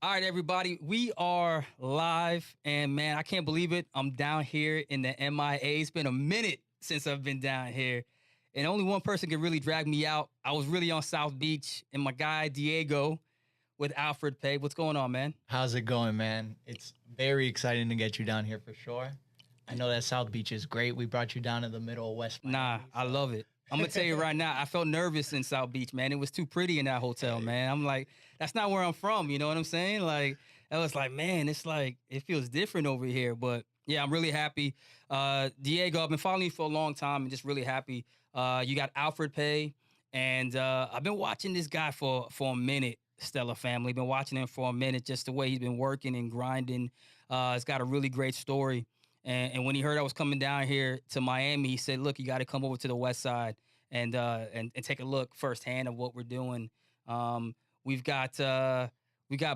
All right, everybody, we are live, and man, I can't believe it. I'm down here in the MIA. It's been a minute since I've been down here, and only one person could really drag me out. I was really on South Beach, and my guy Diego with Alfred Pay. What's going on, man? How's it going, man? It's very exciting to get you down here for sure. I know that South Beach is great. We brought you down to the middle of West Miami. Nah, I love it. I'm gonna tell you right now, I felt nervous in South Beach, man. It was too pretty in that hotel, man. I'm like, that's not where I'm from. You know what I'm saying? Like, I was like, man, it's like it feels different over here. But yeah, I'm really happy. Diego, I've been following you for a long time and just really happy. You got Alfred Pay, and I've been watching this guy for a minute. Stella family, been watching him for a minute. Just the way he's been working and grinding. It's got a really great story. And when he heard I was coming down here to Miami, he said, "Look, you got to come over to the West Side and take a look firsthand of what we're doing. We've got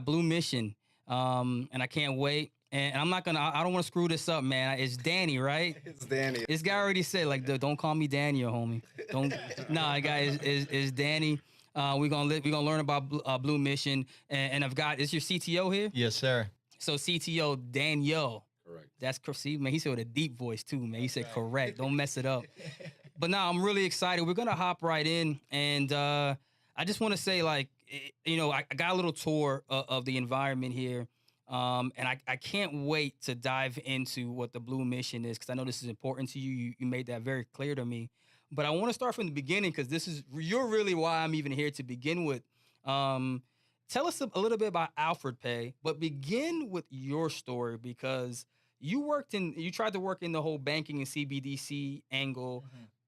Blue Mission, and I can't wait. And I'm not gonna. I don't want to screw this up, man. It's Danny, right? It's Danny. This guy already said, like, don't call me Daniel, homie. Don't. Nah, guy is Danny. We're gonna learn about Blue Mission, and I've got. Is your CTO here? Yes, sir. So CTO Daniel. Correct. That's see, man. He said with a deep voice too, man. He said correct. Don't mess it up. But now I'm really excited. We're gonna hop right in, and I just want to say, like, I got a little tour of the environment here, and I can't wait to dive into what the Blue Mission is because I know this is important to you. You made that very clear to me. But I want to start from the beginning because you're really why I'm even here to begin with. Tell us a little bit about Alfred Pay, but begin with your story because you tried to work in the whole banking and CBDC angle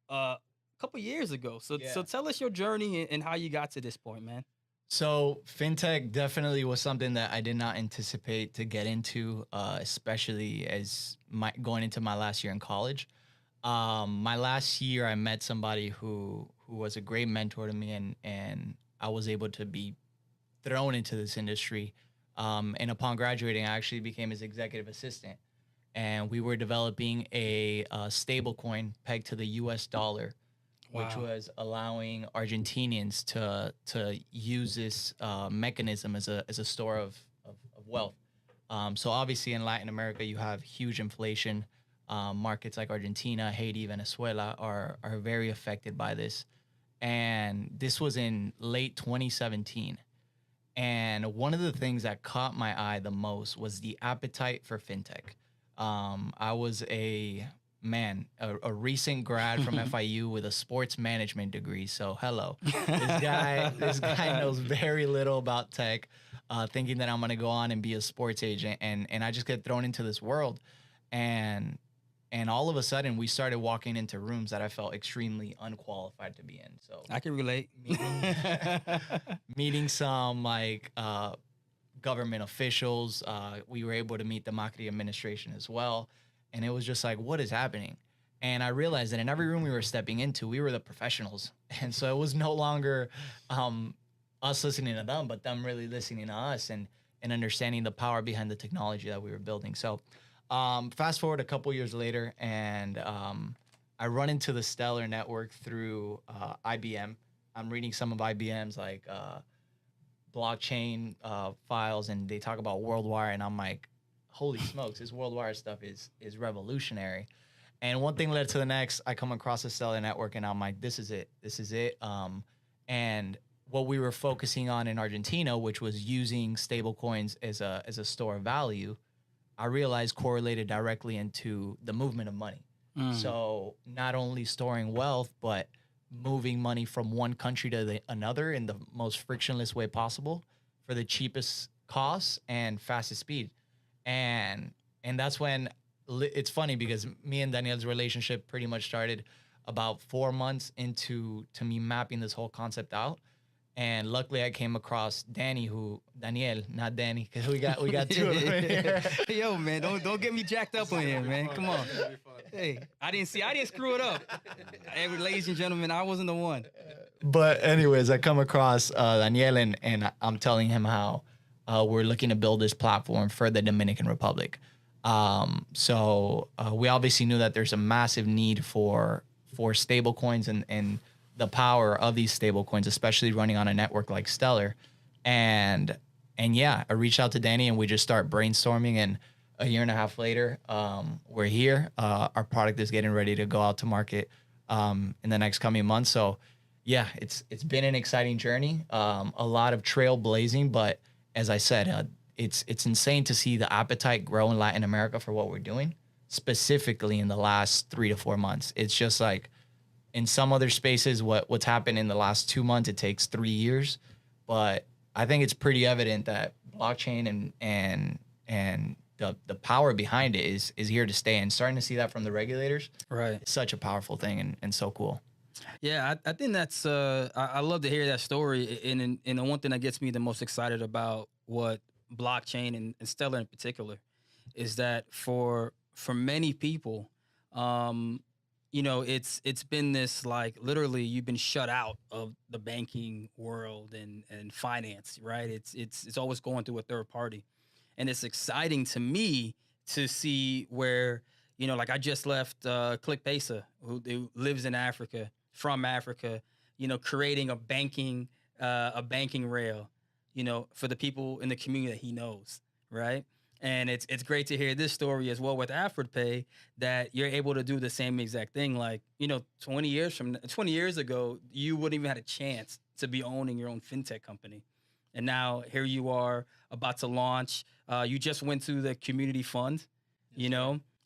a couple years ago. So tell us your journey and how you got to this point, man. So fintech definitely was something that I did not anticipate to get into, especially as going into my last year in college. My last year, I met somebody who was a great mentor to me, and I was able to be thrown into this industry. And upon graduating, I actually became his executive assistant. And we were developing a stable coin pegged to the US dollar, which was allowing Argentinians to use this mechanism as a store of wealth. So obviously in Latin America, you have huge inflation. Markets like Argentina, Haiti, Venezuela are very affected by this. And this was in late 2017. And one of the things that caught my eye the most was the appetite for fintech. I was a recent grad from FIU with a sports management degree. So hello, this guy knows very little about tech, thinking that I'm gonna go on and be a sports agent, and I just get thrown into this world, and all of a sudden we started walking into rooms that I felt extremely unqualified to be in. So I can relate. Meeting some government officials. We were able to meet the Macri administration as well. And it was just like, what is happening? And I realized that in every room we were stepping into, we were the professionals. And so it was no longer us listening to them, but them really listening to us and understanding the power behind the technology that we were building. So fast forward a couple years later, and I run into the Stellar network through IBM. I'm reading some of IBM's blockchain files, and they talk about WorldWire, and I'm like, holy smokes, this WorldWire stuff is revolutionary. And one thing led to the next. I come across the Stellar network, and I'm like, this is it. And what we were focusing on in Argentina, which was using stable coins as a store of value, I realized correlated directly into the movement of money. So not only storing wealth, but moving money from one country to another in the most frictionless way possible for the cheapest cost and fastest speed. And that's when it's funny because me and Daniel's relationship pretty much started about 4 months into me mapping this whole concept out. And luckily, I came across Daniel, not Danny, because we got two of them in here. Yo, man, don't get me jacked up on here, man. Come on. Hey, I didn't screw it up. Hey, ladies and gentlemen, I wasn't the one. But anyways, I come across Daniel, and I'm telling him how we're looking to build this platform for the Dominican Republic. So we obviously knew that there's a massive need for stable coins and the power of these stable coins, especially running on a network like Stellar. And yeah, I reached out to Danny and we just start brainstorming, and a year and a half later, we're here. Our product is getting ready to go out to market in the next coming months. So yeah, it's been an exciting journey, a lot of trailblazing, but as I said, it's insane to see the appetite grow in Latin America for what we're doing, specifically in the last 3 to 4 months. It's just like in some other spaces, what's happened in the last 2 months, it takes 3 years. But I think it's pretty evident that blockchain and the power behind it is here to stay, and starting to see that from the regulators. Right. It's such a powerful thing and so cool. Yeah, I think that's I love to hear that story. And the one thing that gets me the most excited about what blockchain and Stellar in particular is that for many people, um, it's been this, like, literally you've been shut out of the banking world and finance, right? It's always going through a third party, and it's exciting to me to see where, like, I just left Click Pesa, who lives in Africa, from Africa, creating a banking rail, for the people in the community that he knows, right? And it's great to hear this story as well with AlfredPay, that you're able to do the same exact thing. Like, 20 years ago, you wouldn't even had a chance to be owning your own fintech company. And now here you are about to launch. You just went to the community fund,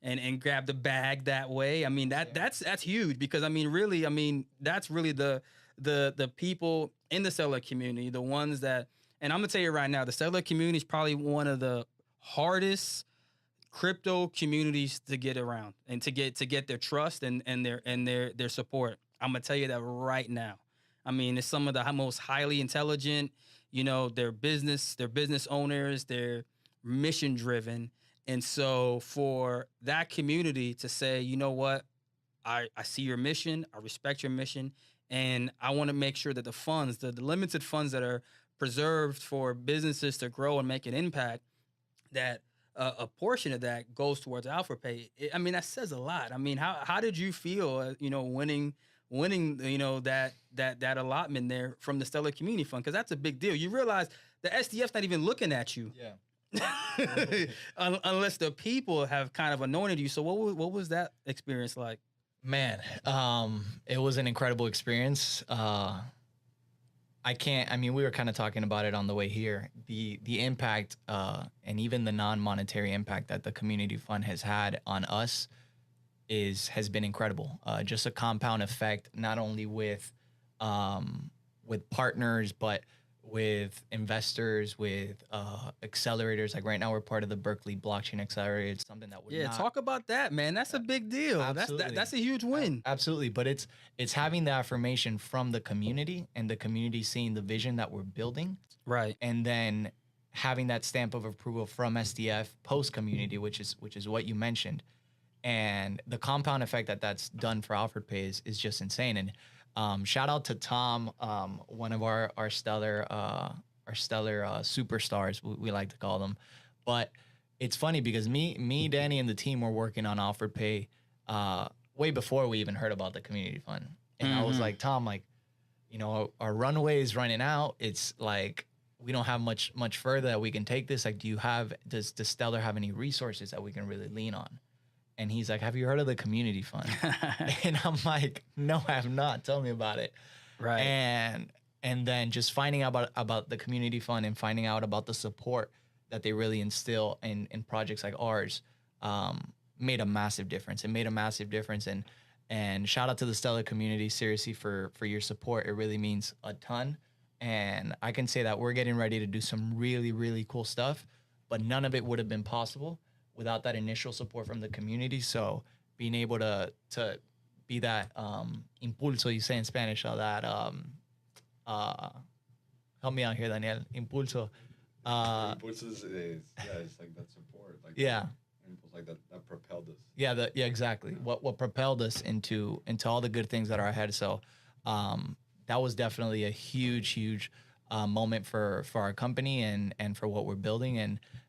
and grabbed a bag that way. I mean, that's huge, because that's really the people in the seller community, the ones that, and I'm gonna tell you right now, the seller community is probably one of the hardest crypto communities to get around and to get their trust and their support. I'm gonna tell you that right now. I mean, it's some of the most highly intelligent, they're business owners, they're mission driven. And so for that community to say, you know what, I see your mission, I respect your mission, and I want to make sure that the funds, the limited funds that are preserved for businesses to grow and make an impact, that a portion of that goes towards AlphaPay. That says a lot. I mean, how did you feel, winning, that allotment there from the Stellar Community Fund? Because that's a big deal. You realize the SDF's not even looking at you. Yeah. Unless the people have kind of anointed you. So what was that experience like? Man, it was an incredible experience. We were kind of talking about it on the way here. The impact, and even the non-monetary impact that the community fund has had on us has been incredible. Just a compound effect, not only with partners, but with investors, with accelerators. Like right now, we're part of the Berkeley Blockchain Accelerator. It's something that would talk about that, man. That's a big deal. Absolutely. That's a huge win. Absolutely, but it's having the affirmation from the community, and the community seeing the vision that we're building, right? And then having that stamp of approval from SDF post community, which is what you mentioned, and the compound effect that's done for AlfredPay is just insane. And shout out to Tom, one of our stellar superstars, we like to call them. But it's funny because me, Danny, and the team were working on AlfredPay way before we even heard about the community fund. And I was like, Tom, like, our runway is running out. It's like we don't have much further that we can take this. Like, does Stellar have any resources that we can really lean on? And he's like, have you heard of the community fund? And I'm like, no, I have not. Tell me about it. Right. And then just finding out about the community fund and finding out about the support that they really instill in projects like ours made a massive difference. It made a massive difference. And shout out to the Stellar community, seriously, for your support. It really means a ton. And I can say that we're getting ready to do some really, really cool stuff, but none of it would have been possible without that initial support from the community. So being able to be that impulso, you say in Spanish, or that help me out here, Daniel. Impulso. Impulso is it's like that support, like impulse, like that propelled us. Yeah, exactly. What propelled us into all the good things that are ahead. So that was definitely a huge moment for our company and for what we're building,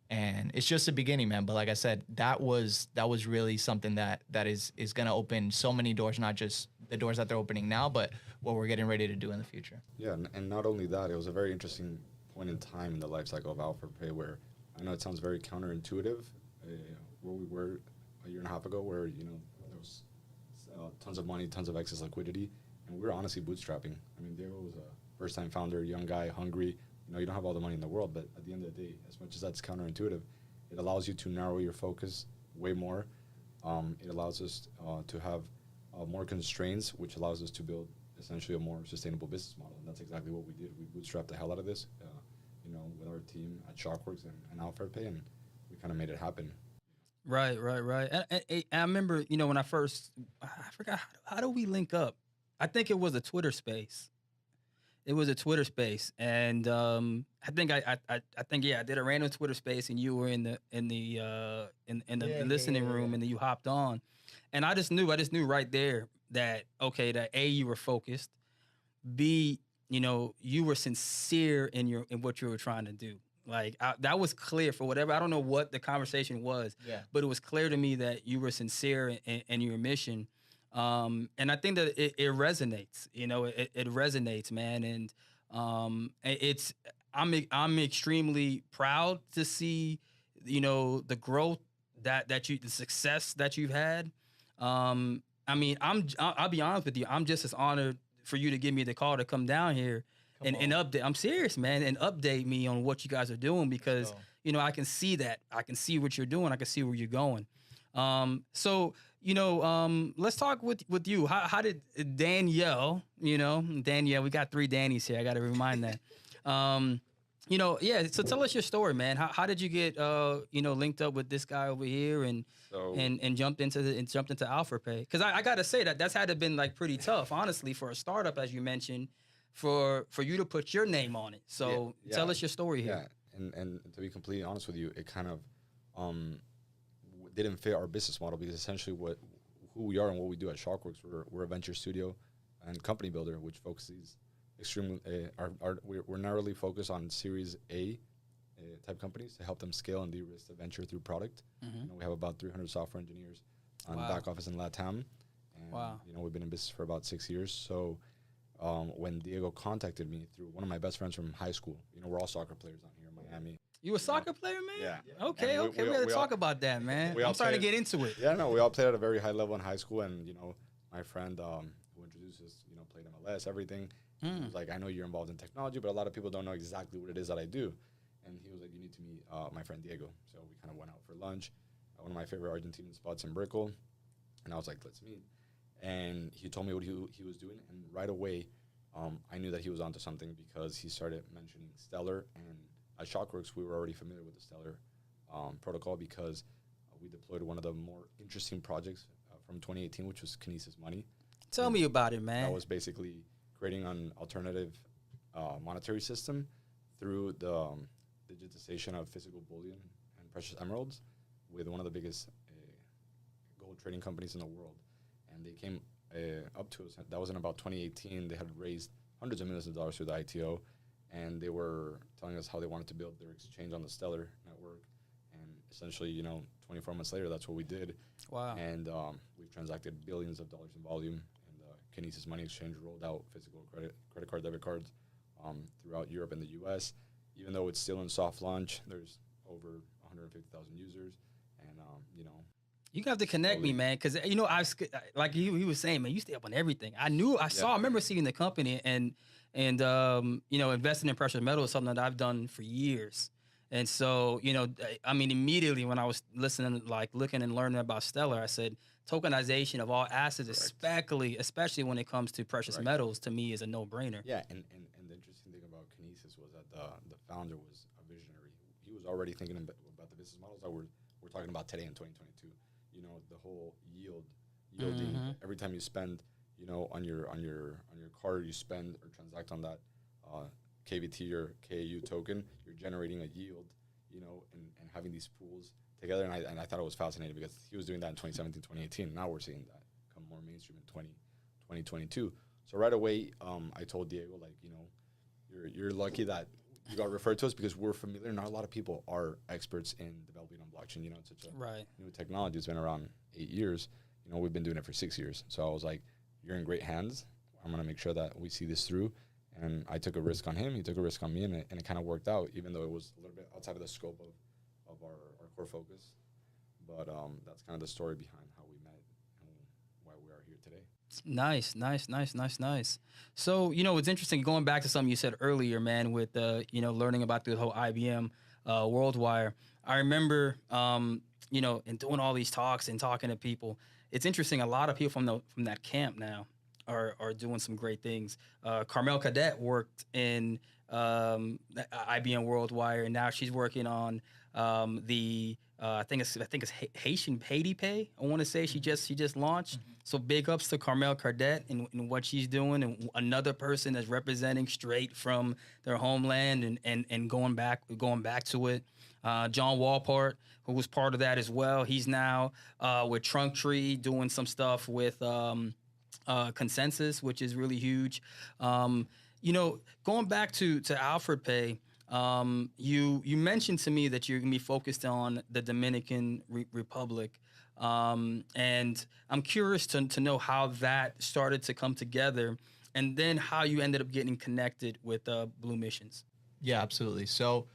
and it's just the beginning, man. But like I said, that was really something that is gonna open so many doors, not just the doors that they're opening now, but what we're getting ready to do in the future. Yeah, and not only that, it was a very interesting point in time in the life cycle of AlfredPay where I know it sounds very counterintuitive, where we were a year and a half ago, where there was tons of money, tons of excess liquidity, and we were honestly bootstrapping. I mean, Diego was a first-time founder, young guy, hungry. You don't have all the money in the world, but at the end of the day, as much as that's counterintuitive, it allows you to narrow your focus way more. It allows us to have more constraints, which allows us to build essentially a more sustainable business model. And that's exactly what we did. We bootstrapped the hell out of this, with our team at Shokworks and Alfred Pay, and we kind of made it happen. Right. And I remember, when I forgot, how do we link up? I think it was a Twitter space. It was a Twitter space, and I think I did a random Twitter space, and you were in the listening room, and then you hopped on, and I just knew right there that that A, you were focused, B, you were sincere in what you were trying to do. Like that was clear for whatever. I don't know what the conversation was, but it was clear to me that you were sincere in your mission. And I think that it resonates, it resonates, man. And I'm extremely proud to see, the growth the success that you've had. I mean, I'll be honest with you. I'm just as honored for you to give me the call to come down here and update. I'm serious, man, and update me on what you guys are doing because, I can see that. I can see what you're doing. I can see where you're going. So, let's talk with you. How did Danielle, Danielle, we got 3 Dannies here. I got to remind that. So tell us your story, man. How did you get, linked up with this guy over here and jumped into AlphaPay? Because I got to say that's had to have been like pretty tough, honestly, for a startup, as you mentioned, for you to put your name on it. So tell us your story here. Yeah, and to be completely honest with you, it kind of didn't fit our business model because essentially who we are and what we do at Shokworks, we're a venture studio and company builder, which focuses extremely we're narrowly focused on Series A type companies to help them scale and de-risk the venture through product. We have about 300 software engineers on back office in LATAM. And, we've been in business for about 6 years. So when Diego contacted me through one of my best friends from high school, we're all soccer players out here in Miami. You a soccer player, man? Yeah. Okay. We gotta talk about that, man. I'm starting to get into it. Yeah, no, we all played at a very high level in high school, and my friend who introduced us, played MLS, everything. He was like, I know you're involved in technology, but a lot of people don't know exactly what it is that I do. And he was like, you need to meet my friend Diego. So we kind of went out for lunch at one of my favorite Argentinian spots in Brickell, and I was like, let's meet. And he told me what he was doing, and right away, I knew that he was onto something because he started mentioning Stellar, and at Shokworks, we were already familiar with the Stellar protocol because we deployed one of the more interesting projects from 2018, which was Kinesis Money. Tell me about it, man. That was basically creating an alternative monetary system through the digitization of physical bullion and precious emeralds with one of the biggest gold trading companies in the world. And they came up to us. That was in about 2018. They had raised hundreds of millions of dollars through the ITO. And they were telling us how they wanted to build their exchange on the Stellar network. And essentially, 24 months later, that's what we did. Wow. And we've transacted billions of dollars in volume. And the Kinesis Money Exchange rolled out physical credit card, debit cards throughout Europe and the U.S. Even though it's still in soft launch, there's over 150,000 users. And, you have to connect me, man, because like he was saying, man, you stay up on everything. I remember seeing the company and investing in precious metals is something that I've done for years. And so, immediately when I was looking and learning about Stellar, I said tokenization of all assets, especially when it comes to precious metals, to me is a no-brainer. Yeah, and the interesting thing about Kinesis was that the founder was a visionary. He was already thinking about the business models that we're talking about today in 2022. The whole yielding. Every time you spend, on your card, you spend or transact on that KVT or KAU token, you're generating a yield, and having these pools together. And I thought it was fascinating because he was doing that in 2017, 2018. Now we're seeing that come more mainstream in 2022. So right away, I told Diego, you're lucky that you got referred to us because we're familiar. Not a lot of people are experts in developing on blockchain. It's such a new technology. It's been around 8 years. We've been doing it for 6 years. So I was like, you're in great hands. I'm going to make sure that we see this through. And I took a risk on him. He took a risk on me, and it kind of worked out, even though it was a little bit outside of the scope of our core focus. But that's kind of the story behind how we met and why we are here today. Nice. So, it's interesting going back to something you said earlier, man, with, learning about the whole IBM Worldwire. I remember, and doing all these talks and talking to people. It's interesting. A lot of people from that camp now are doing some great things. Carmel Cadet worked in IBM Worldwire, and now she's working on I think it's Haiti Pay. I want to say she just launched. Mm-hmm. So big ups to Carmel Cadet and what she's doing, and another person that's representing straight from their homeland and going back to it. John Walpart, who was part of that as well. He's now with Trunk Tree doing some stuff with Consensus, which is really huge. Going back to Alfred Pay, you mentioned to me that you're going to be focused on the Dominican Republic. And I'm curious to know how that started to come together, and then how you ended up getting connected with Blue Missions. Yeah, absolutely. So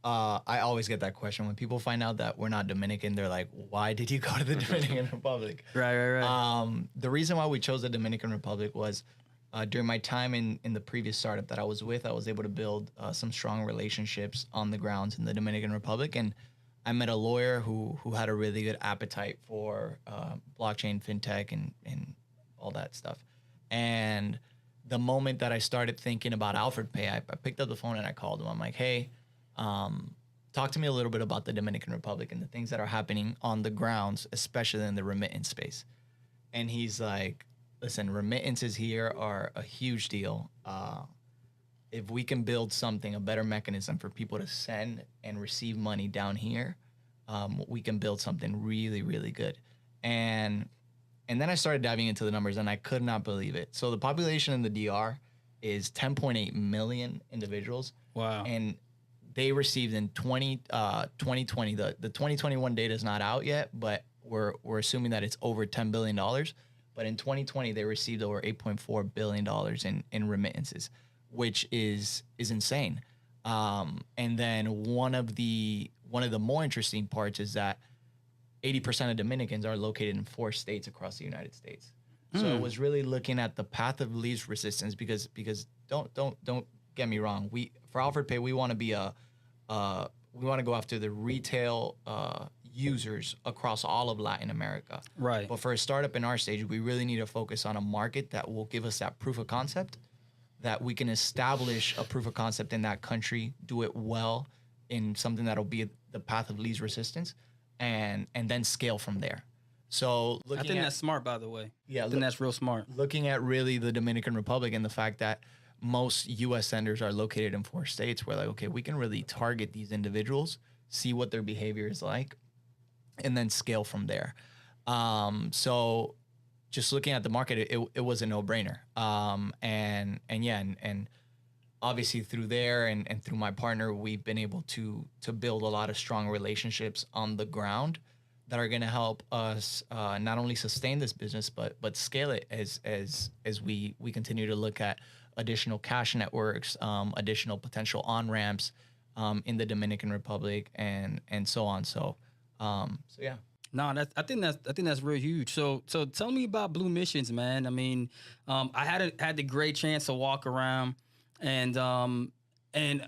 I always get that question when people find out that we're not Dominican. They're like, "Why did you go to the Dominican Republic?" Right. The reason why we chose the Dominican Republic was during my time in the previous startup that I was with, I was able to build some strong relationships on the grounds in the Dominican Republic, and I met a lawyer who had a really good appetite for blockchain, fintech, and all that stuff. And the moment that I started thinking about Alfred Pay, I picked up the phone and I called him. I'm like, "Hey, talk to me a little bit about the Dominican Republic and the things that are happening on the grounds, especially in the remittance space." And he's like, "Listen, remittances here are a huge deal. If we can build a better mechanism for people to send and receive money down here, we can build something really, really good." And then I started diving into the numbers, and I could not believe it. So the population in the DR is 10.8 million individuals. Wow. And they received in 2020, the 2021 data is not out yet, but we're assuming that it's over $10 billion. But in 2020, they received over $8.4 billion in remittances, which is insane. And then one of the more interesting parts is that 80% of Dominicans are located in 4 states across the United States. So it was really looking at the path of least resistance, because don't get me wrong. For Alfred Pay, we want to be we want to go after the retail users across all of Latin America. Right. But for a startup in our stage, we really need to focus on a market that will give us that proof of concept, that we can establish a proof of concept in that country, do it well in something that'll be the path of least resistance, and then scale from there. So I think that's smart, by the way. Yeah, I think that's real smart. Looking at really the Dominican Republic and the fact that most U.S. senders are located in 4 states, we're like, okay, we can really target these individuals, see what their behavior is like, and then scale from there. So just looking at the market, it was a no-brainer. And obviously through there and through my partner, we've been able to build a lot of strong relationships on the ground that are going to help us not only sustain this business, but scale it as we continue to look at additional cash networks, additional potential on-ramps in the Dominican Republic, and so on. So yeah. No, I think that's real huge. So tell me about Blue Missions, man. I mean, I had the great chance to walk around, and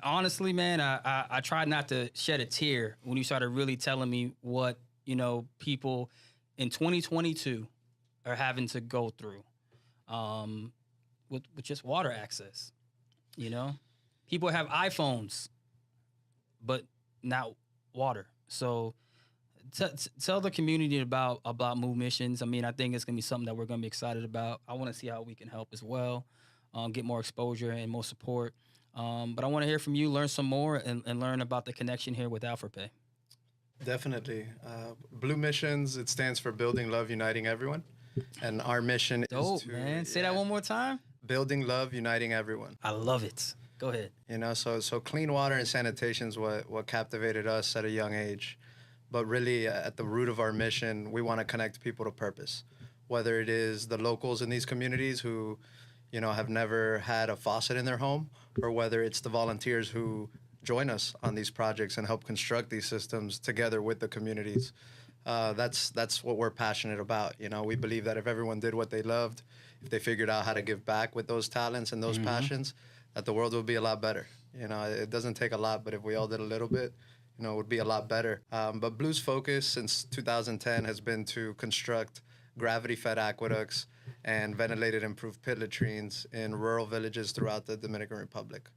honestly, man, I tried not to shed a tear when you started really telling me what people in 2022 are having to go through with just water access. People have iPhones, but not water. So tell the community about Blue Missions. I mean, I think it's going to be something that we're going to be excited about. I want to see how we can help as well, get more exposure and more support. But I want to hear from you, learn some more, and learn about the connection here with AlphaPay. Definitely. Blue Missions, it stands for Building Love, Uniting Everyone. And our mission Dope, is to... man. Say that one more time. Building Love, Uniting Everyone. I love it. Go ahead. So clean water and sanitation is what captivated us at a young age. But really, at the root of our mission, we want to connect people to purpose. Whether it is the locals in these communities who, have never had a faucet in their home, or whether it's the volunteers who join us on these projects and help construct these systems together with the communities. That's what we're passionate about. We believe that if everyone did what they loved, if they figured out how to give back with those talents and those passions, that the world would be a lot better. It doesn't take a lot, but if we all did a little bit, it would be a lot better. But Blue's focus since 2010 has been to construct gravity-fed aqueducts and ventilated improved pit latrines in rural villages throughout the Dominican Republic.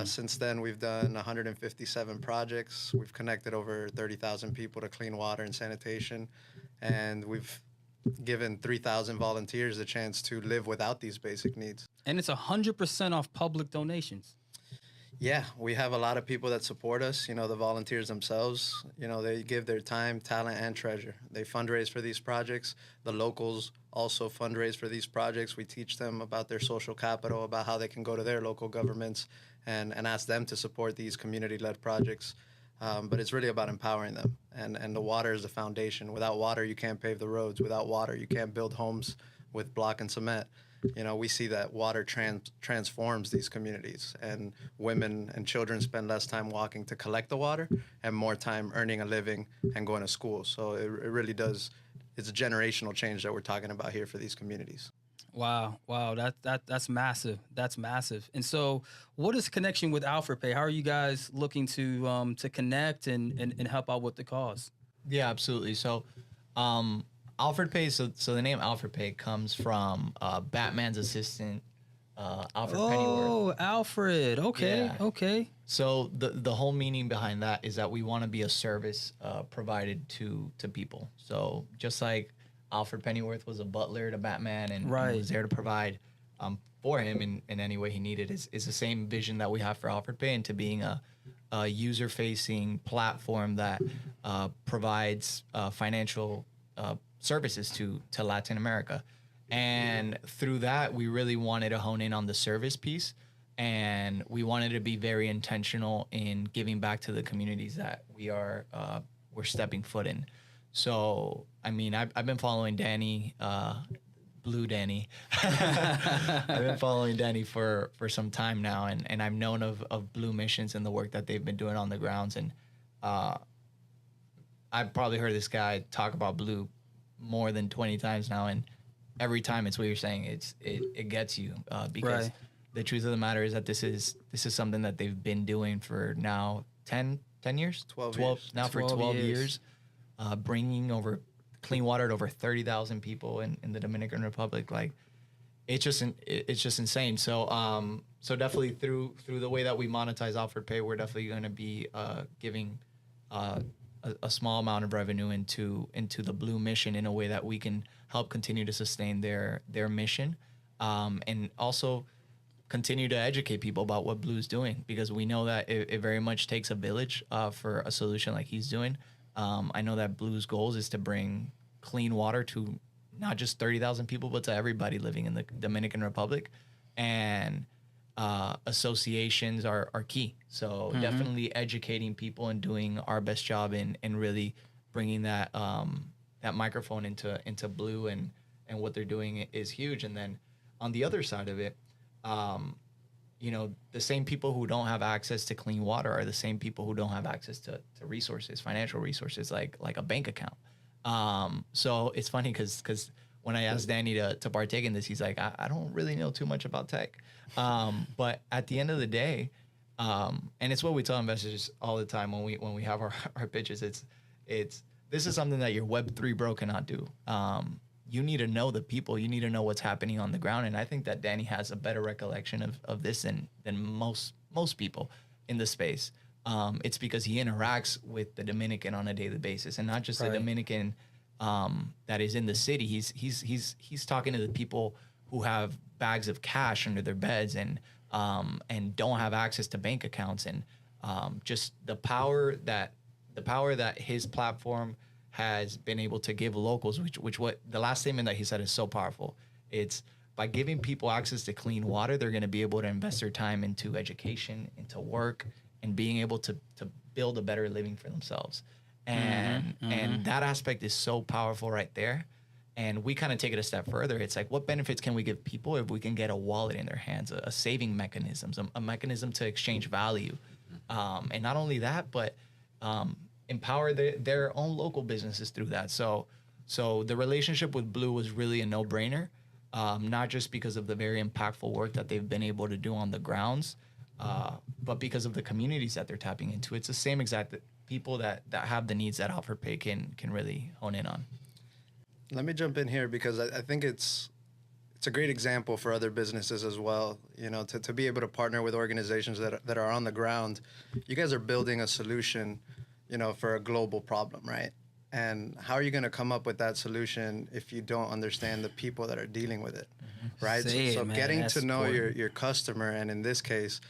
Since then, we've done 157 projects. We've connected over 30,000 people to clean water and sanitation, and we've given 3,000 volunteers a chance to live without these basic needs. And it's 100% off public donations. Yeah, we have a lot of people that support us. The volunteers themselves, they give their time, talent, and treasure. They fundraise for these projects. The locals also fundraise for these projects. We teach them about their social capital, about how they can go to their local governments and ask them to support these community-led projects. But it's really about empowering them. And the water is the foundation. Without water, you can't pave the roads. Without water, you can't build homes with block and cement. We see that water transforms these communities, and women and children spend less time walking to collect the water and more time earning a living and going to school. So it really does. It's a generational change that we're talking about here for these communities. Wow. That's massive. That's massive. And so, what is the connection with Alfred Pay? How are you guys looking to connect and help out with the cause? Yeah, absolutely. So, Alfred Pay. So the name Alfred Pay comes from Batman's assistant, Alfred Pennyworth. Oh, Alfred. Okay. Yeah. Okay. So the whole meaning behind that is that we want to be a service provided to people. So just like Alfred Pennyworth was a butler to Batman and was there to provide for him in any way he needed, is the same vision that we have for Alfred Pay into being a user-facing platform that provides financial services to Latin America. And through that, we really wanted to hone in on the service piece, and we wanted to be very intentional in giving back to the communities that we're stepping foot in. So, I mean, I've been following Danny, Blue Danny. I've been following Danny for some time now, and I've known of Blue Missions and the work that they've been doing on the grounds. And I've probably heard this guy talk about Blue more than 20 times now, and every time it's what you're saying. It gets you because the truth of the matter is that this is something that they've been doing for now 10 years, 12 years. Now for 12 years, bringing over clean water to over 30,000 people in the Dominican Republic. Like, it's just insane. So so definitely through the way that we monetize Alfred Pay, we're definitely going to be giving a small amount of revenue into the Blue mission in a way that we can help continue to sustain their mission, and also continue to educate people about what Blue's doing, because we know that it very much takes a village for a solution like he's doing. I know that Blue's goals is to bring clean water to not just 30,000 people, but to everybody living in the Dominican Republic, and associations are key. So definitely educating people and doing our best job in really bringing that microphone into Blue and what they're doing is huge. And then on the other side of it, the same people who don't have access to clean water are the same people who don't have access to resources, financial resources like a bank account. So it's funny because when I asked Danny to partake in this, he's like, I don't really know too much about tech. But at the end of the day, and it's what we tell investors all the time when we have our pitches, it's this is something that your Web3 bro cannot do. You need to know the people. You need to know what's happening on the ground. And I think that Danny has a better recollection of this than most people in the space. It's because he interacts with the Dominican on a daily basis, and not just the Dominican that is in the city. He's talking to the people who have bags of cash under their beds and don't have access to bank accounts, and just the power that his platform has been able to give locals, which what the last statement that he said is so powerful. It's by giving people access to clean water, they're going to be able to invest their time into education, into work, and being able to build a better living for themselves. And that aspect is so powerful right there. And we kind of take it a step further. It's like, what benefits can we give people if we can get a wallet in their hands, a saving mechanism, a mechanism to exchange value? And not only that, but empower their own local businesses through that. So the relationship with Blue was really a no-brainer, not just because of the very impactful work that they've been able to do on the grounds, but because of the communities that they're tapping into. It's the same exact people that have the needs that AlfredPay can really hone in on. Let me jump in here because I think it's a great example for other businesses as well. You know, to be able to partner with organizations that are on the ground. You guys are building a solution, you know, for a global problem, right? And how are you going to come up with that solution if you don't understand the people that are dealing with it, right? So getting to know your customer, and in this case,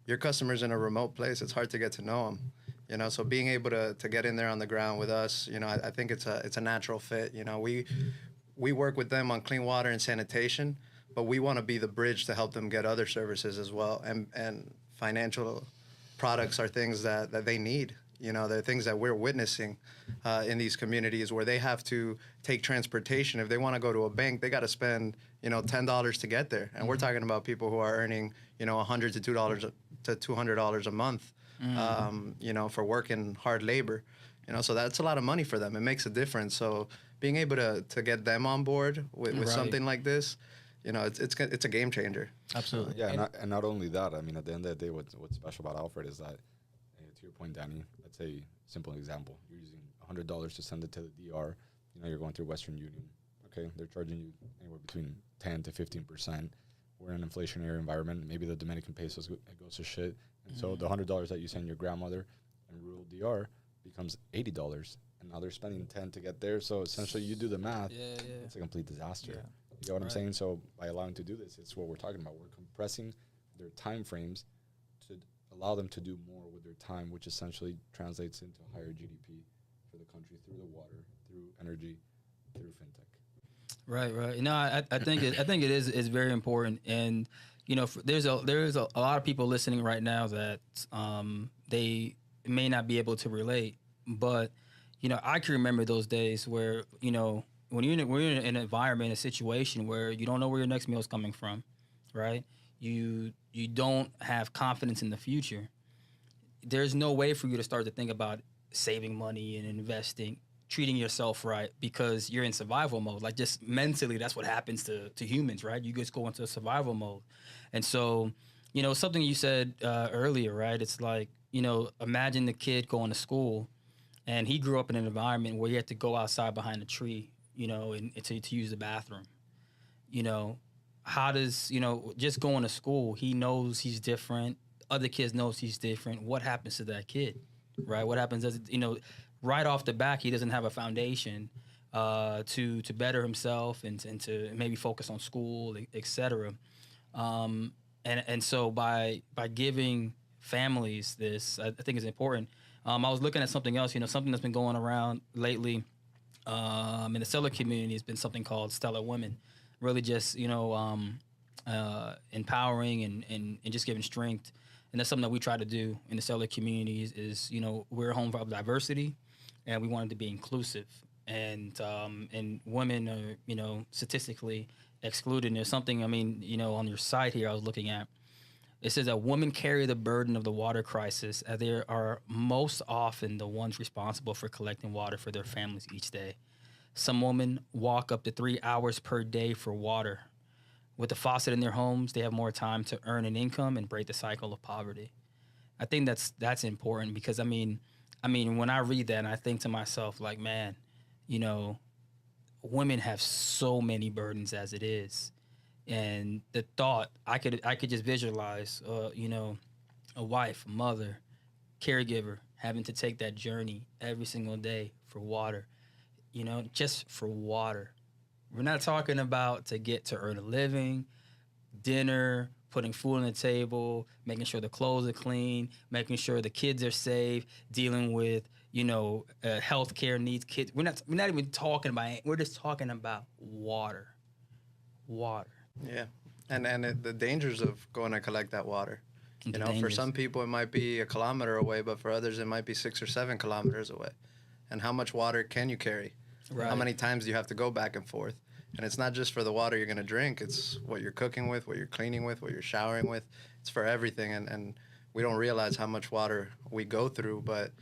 your customer's in a remote place. It's hard to get to know them. You know, so being able to get in there on the ground with us, you know, I think it's a natural fit. You know, we work with them on clean water and sanitation, but we want to be the bridge to help them get other services as well. And financial products are things that they need. You know, they're things that we're witnessing in these communities where they have to take transportation. If they want to go to a bank, they got to spend, you know, $10 to get there. And we're talking about people who are earning, you know, $100 to $200 a month. You know, for working hard labor, you know, so that's a lot of money for them. It makes a difference. So being able to get them on board with something like this, you know, it's a game changer. Absolutely. Yeah, and not only that, I mean, at the end of the day, what's special about Alfred is that, to your point, Danny, let's say, simple example, you're using $100 to send it to the DR, you know, you're going through Western Union, okay, they're charging you anywhere between 10 to 15%. We're in an inflationary environment. Maybe the Dominican peso goes to shit. And so the $100 that you send your grandmother in rural DR becomes $80. And now they're spending 10 to get there. So essentially you do the math. It's a complete disaster. Yeah. You get what I'm saying? So by allowing to do this, it's what we're talking about. We're compressing their time frames to allow them to do more with their time, which essentially translates into higher GDP for the country through the water, through energy, through fintech. Right. No, I think it is very important, and you know, there's a lot of people listening right now that they may not be able to relate, but you know, I can remember those days where, you know, when you're in an environment, a situation where you don't know where your next meal is coming from, right? You don't have confidence in the future. There's no way for you to start to think about saving money and investing, treating yourself right, because you're in survival mode. Like, just mentally, that's what happens to humans, right? You just go into survival mode. And so, you know, something you said earlier, right? It's like, you know, imagine the kid going to school and he grew up in an environment where he had to go outside behind a tree, you know, and to use the bathroom. You know, how does, you know, just going to school, he knows he's different. Other kids knows he's different. What happens to that kid, right? What happens as, you know, right off the back, he doesn't have a foundation to better himself and to maybe focus on school, et cetera. And so by giving families this, I think is important. I was looking at something else, you know, something that's been going around lately in the seller community has been something called Stellar Women, really just, you know, empowering and just giving strength. And that's something that we try to do in the seller communities is, you know, we're a home for diversity and we want it to be inclusive. And women are, you know, statistically excluded. And there's something, I mean, you know, on your site here I was looking at, it says that women carry the burden of the water crisis as they are most often the ones responsible for collecting water for their families each day. Some women walk up to 3 hours per day for water. With a faucet in their homes, they have more time to earn an income and break the cycle of poverty. I think that's important because, I mean, when I read that and I think to myself, like, man, you know, women have so many burdens as it is. And the thought, I could just visualize, you know, a wife, a mother, caregiver having to take that journey every single day for water, you know, just for water. We're not talking about to get to earn a living, dinner, putting food on the table, making sure the clothes are clean, making sure the kids are safe, dealing with, you know, healthcare needs, kids. We're not even talking about it. We're just talking about water. Yeah, and the dangers of going to collect that water. You know, for some people it might be a kilometer away, but for others it might be 6 or 7 kilometers away. And how much water can you carry? How many times do you have to go back and forth? And it's not just for the water you're going to drink. It's what you're cooking with, what you're cleaning with, what you're showering with. It's for everything. And we don't realize how much water we go through. But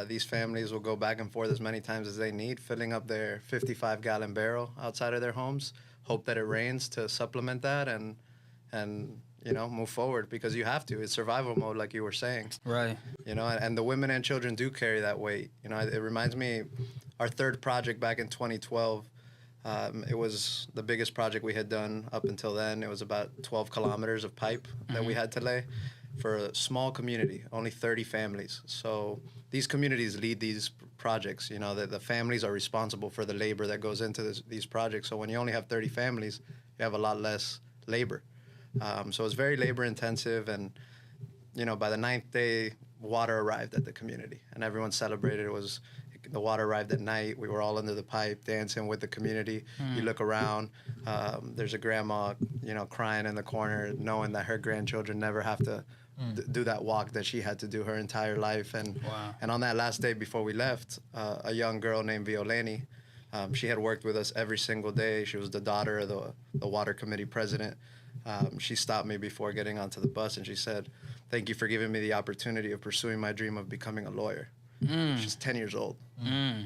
these families will go back and forth as many times as they need, filling up their 55-gallon barrel outside of their homes, hope that it rains to supplement that and move forward, because you have to. It's survival mode, like you were saying. Right. And the women and children do carry that weight. It reminds me, our third project back in 2012, it was the biggest project we had done up until then. It was about 12 kilometers of pipe that we had to lay for a small community, only 30 families. So these communities lead these projects. The families are responsible for the labor that goes into these projects. So when you only have 30 families, you have a lot less labor. So it's very labor intensive. And, by the 9th day, water arrived at the community and everyone celebrated. The water arrived at night. We were all under the pipe dancing with the community. You look around, there's a grandma, crying in the corner, knowing that her grandchildren never have to do that walk that she had to do her entire life. And and on that last day before we left, a young girl named Violeni, she had worked with us every single day. She was the daughter of the water committee president. She stopped me before getting onto the bus and she said, "Thank you for giving me the opportunity of pursuing my dream of becoming a lawyer." She's 10 years old.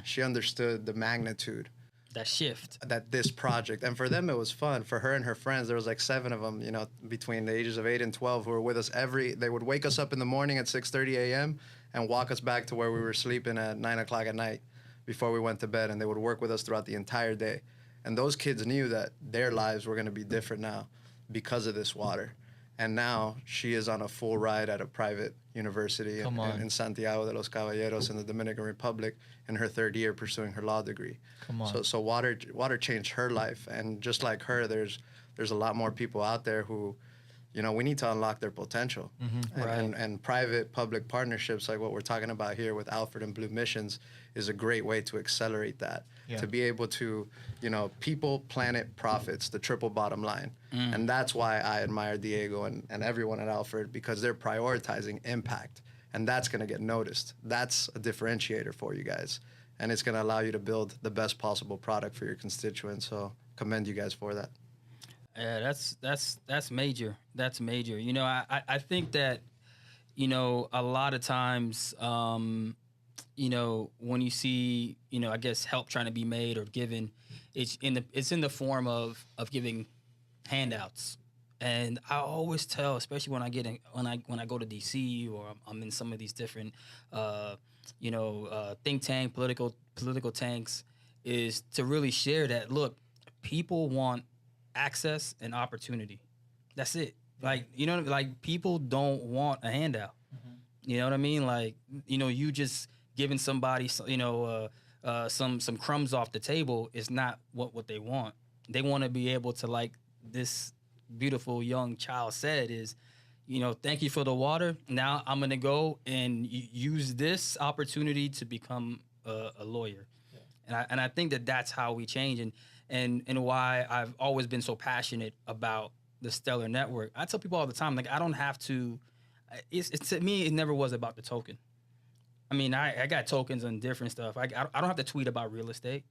She understood the magnitude. That shift. That this project, and for them it was fun. For her and her friends, there was like 7 of them, between the ages of 8 and 12, who were with us they would wake us up in the morning at 6:30 a.m. and walk us back to where we were sleeping at 9 o'clock at night before we went to bed, and they would work with us throughout the entire day. And those kids knew that their lives were going to be different now because of this water. And now she is on a full ride at a private university in Santiago de los Caballeros in the Dominican Republic in her 3rd year pursuing her law degree. So water changed her life. And just like her, there's a lot more people out there who, we need to unlock their potential. And private-public partnerships like what we're talking about here with Alfred and Blue Missions is a great way to accelerate that. To be able to, people, planet, profits, the triple bottom line. And that's why I admire Diego and everyone at Alfred, because they're prioritizing impact. And that's going to get noticed. That's a differentiator for you guys. And it's going to allow you to build the best possible product for your constituents. So commend you guys for that. Yeah, that's major. That's major. I think that, a lot of times, when you see, I guess help trying to be made or given, it's in the form of giving handouts. And I always tell, especially when I go to DC or I'm in some of these different, think tank, political tanks, is to really share that, look, people want access and opportunity. That's it. Like, people don't want a handout. You know what I mean? Like, you just giving somebody, some crumbs off the table is not what they want. They want to be able to, like this beautiful young child said, is, thank you for the water. Now I'm going to go and use this opportunity to become a lawyer. Yeah. And I think that's how we change. And why I've always been so passionate about the Stellar Network. I tell people all the time, like, I don't have to, it's to me, it never was about the token. I mean, I got tokens on different stuff. I don't have to tweet about real estate.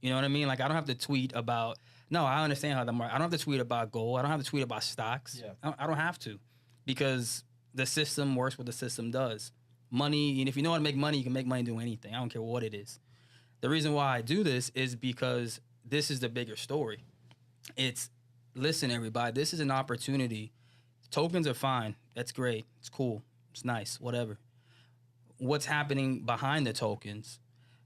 You know what I mean? Like, I don't have to tweet about, no, I understand how the market, I don't have to tweet about gold. I don't have to tweet about stocks. Yeah. I don't have to, because the system works what the system does. Money, and if you know how to make money, you can make money doing anything. I don't care what it is. The reason why I do this is because this is the bigger story. Listen, everybody, this is an opportunity. Tokens are fine. That's great. It's cool. It's nice, whatever. What's happening behind the tokens?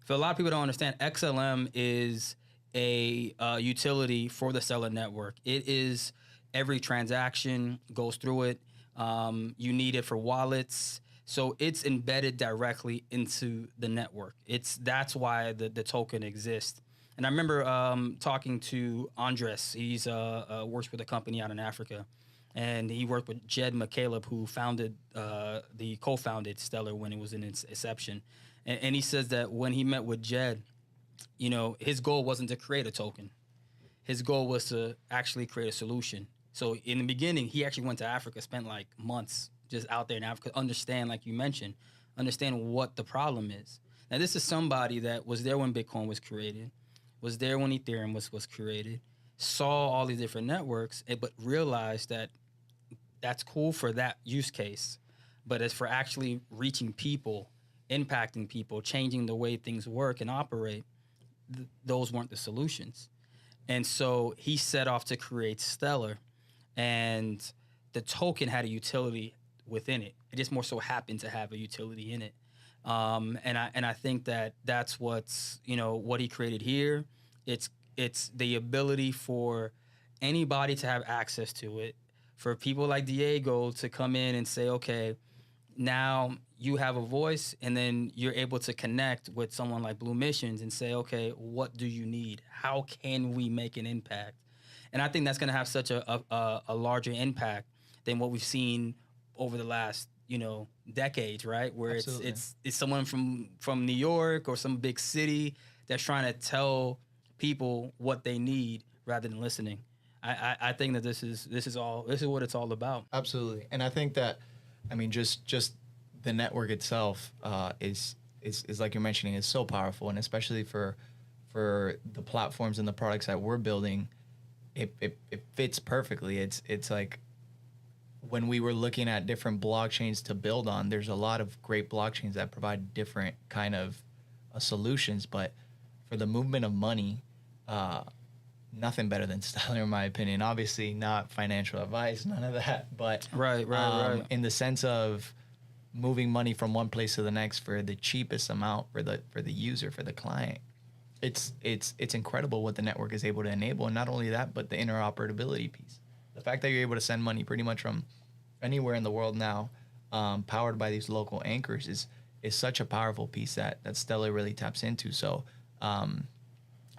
For a lot of people don't understand, XLM is a utility for the Stellar Network. It is, every transaction goes through it. You need it for wallets. So it's embedded directly into the network. That's why the token exists. And I remember talking to Andres. He's works with a company out in Africa, and he worked with Jed McCaleb, who co-founded Stellar when it was in its inception. And he says that when he met with Jed, his goal wasn't to create a token. His goal was to actually create a solution. So in the beginning, he actually went to Africa, spent like months just out there in Africa, understand, like you mentioned, understand what the problem is. And this is somebody that was there when Bitcoin was created, was there when Ethereum was created, saw all these different networks, but realized that that's cool for that use case. But as for actually reaching people, impacting people, changing the way things work and operate, those weren't the solutions. And so he set off to create Stellar, and the token had a utility within it. It just more so happened to have a utility in it. And I think that that's what's, what he created here. It's the ability for anybody to have access to it, for people like Diego to come in and say, okay, now you have a voice, and then you're able to connect with someone like Blue Missions and say, okay, what do you need? How can we make an impact? And I think that's going to have such a larger impact than what we've seen over the last, decades, right? Where Absolutely. it's someone from New York or some big city that's trying to tell people what they need rather than listening. I think that this is what it's all about. Absolutely. And I think that, just the network itself is like you're mentioning, is so powerful, and especially for the platforms and the products that we're building, it fits perfectly. It's like when we were looking at different blockchains to build on, there's a lot of great blockchains that provide different kind of solutions, but for the movement of money, nothing better than Stellar, in my opinion. Obviously, not financial advice, none of that, but Right. in the sense of moving money from one place to the next for the cheapest amount for the user, for the client. It's incredible what the network is able to enable, and not only that, but the interoperability piece. The fact that you're able to send money pretty much from anywhere in the world now, powered by these local anchors, is such a powerful piece that Stellar really taps into. So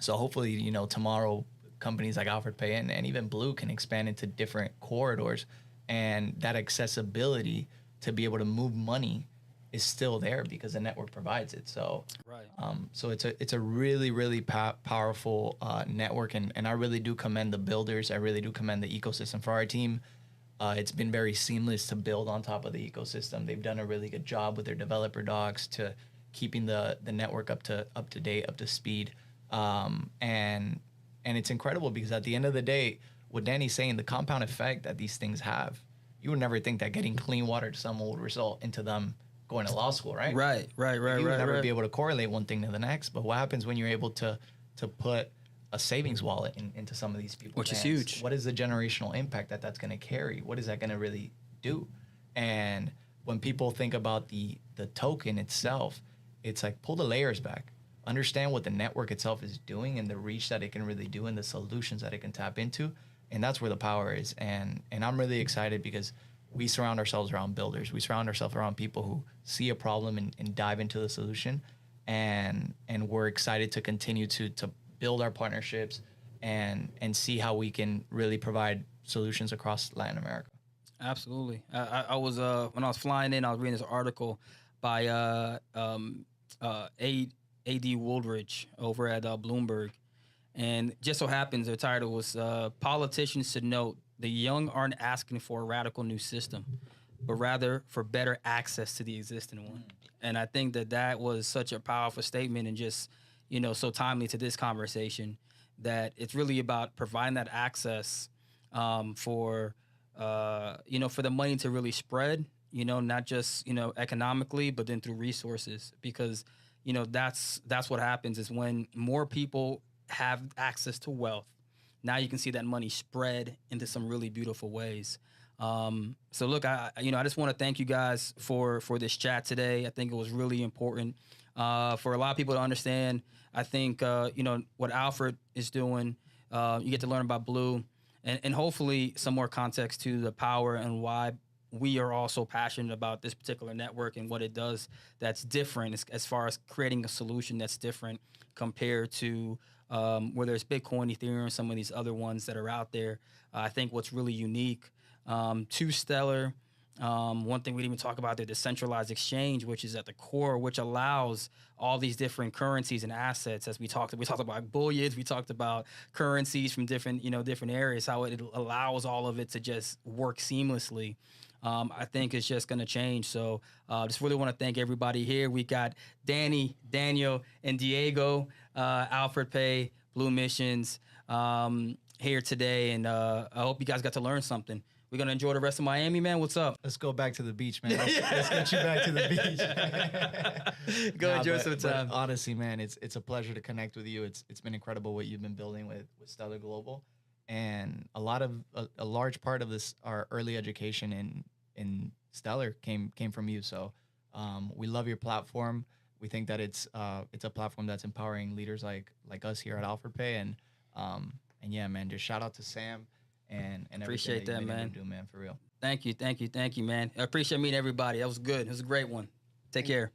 hopefully, tomorrow companies like AlfredPay and even Blue can expand into different corridors, and that accessibility to be able to move money is still there because the network provides it. So, Right. So it's a really, really powerful network, and I really do commend the builders. I really do commend the ecosystem. For our team, it's been very seamless to build on top of the ecosystem. They've done a really good job with their developer docs to keeping the network up to date, up to speed, and it's incredible because at the end of the day, what Danny's saying, the compound effect that these things have, you would never think that getting clean water to someone would result into them going to law school, right? Right. You would never be able to correlate one thing to the next. But what happens when you're able to put a savings wallet into some of these people? Which is huge. What is the generational impact that's going to carry? What is that going to really do? And when people think about the token itself, it's like pull the layers back. Understand what the network itself is doing and the reach that it can really do and the solutions that it can tap into. And that's where the power is. And I'm really excited because we surround ourselves around builders. We surround ourselves around people who see a problem and dive into the solution. And we're excited to continue to build our partnerships and see how we can really provide solutions across Latin America. Absolutely. I was when I was flying in, I was reading this article by A.D. Woolridge over at Bloomberg, and just so happens the title was "Politicians should note the young aren't asking for a radical new system, but rather for better access to the existing one." And I think that was such a powerful statement, and just so timely to this conversation, that it's really about providing that access for the money to really spread, not just, economically, but then through resources, because, that's what happens is when more people have access to wealth, now you can see that money spread into some really beautiful ways. So look, I just want to thank you guys for this chat today. I think it was really important for a lot of people to understand. I think, what Alfred is doing, you get to learn about Blue, and hopefully some more context to the power and why we are all so passionate about this particular network and what it does that's different as far as creating a solution that's different compared to whether it's Bitcoin, Ethereum, some of these other ones that are out there. I think what's really unique to Stellar, one thing we didn't even talk about, the decentralized exchange, which is at the core, which allows all these different currencies and assets. As we talked about bullions, we talked about currencies from different areas, how it allows all of it to just work seamlessly. I think it's just going to change. So just really want to thank everybody here. We got Danny, Daniel, and Diego, Alfred Pay, Blue Missions, here today. And I hope you guys got to learn something. We're going to enjoy the rest of Miami, man. What's up? Let's go back to the beach, man. Let's get you back to the beach. Go enjoy some time. But honestly, man, it's a pleasure to connect with you. It's been incredible what you've been building with Stellar Global, and a large part of this, our early education in Stellar came from you. So we love your platform. We think that it's a platform that's empowering leaders like us here at AlfredPay, and yeah, man, just shout out to Sam. And appreciate that, man. Do, man, for real. Thank you, man. I appreciate meeting everybody. That was good. It was a great one. Take care.